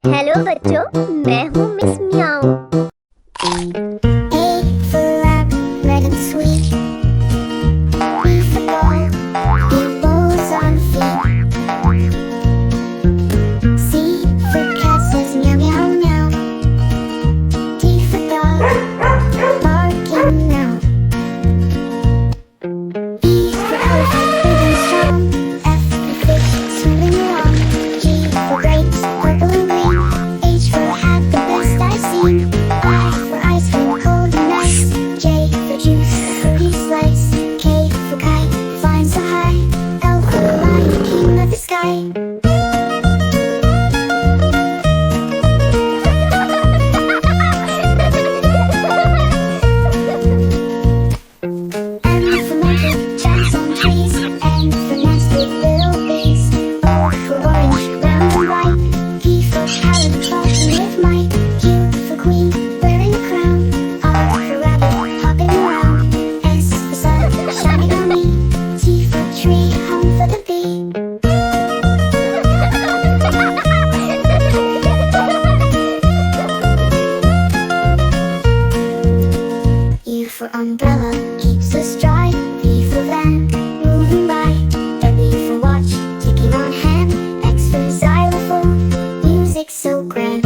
Hello बच्चों, मैं हूँ मिस म्याऊ। Umbrella keeps us dry. V for van moving by. W for watch ticking on hand. X for xylophone, music so grand.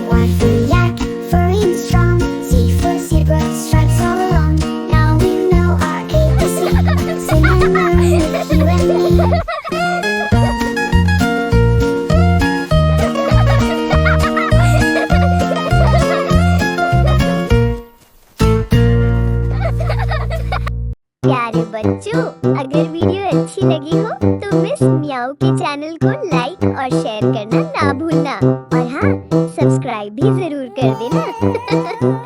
Y for yak, furry and strong. Z for zebra, stripes all along. Now we know our ABC. Sing and learn with you and me. प्यारे बच्चों, अगर video अच्छी लगी हो तो miss म्याऊ के channel को लाइक और शेयर करना ना भूलना, और हाँ, सब्सक्राइब भी जरूर कर देना।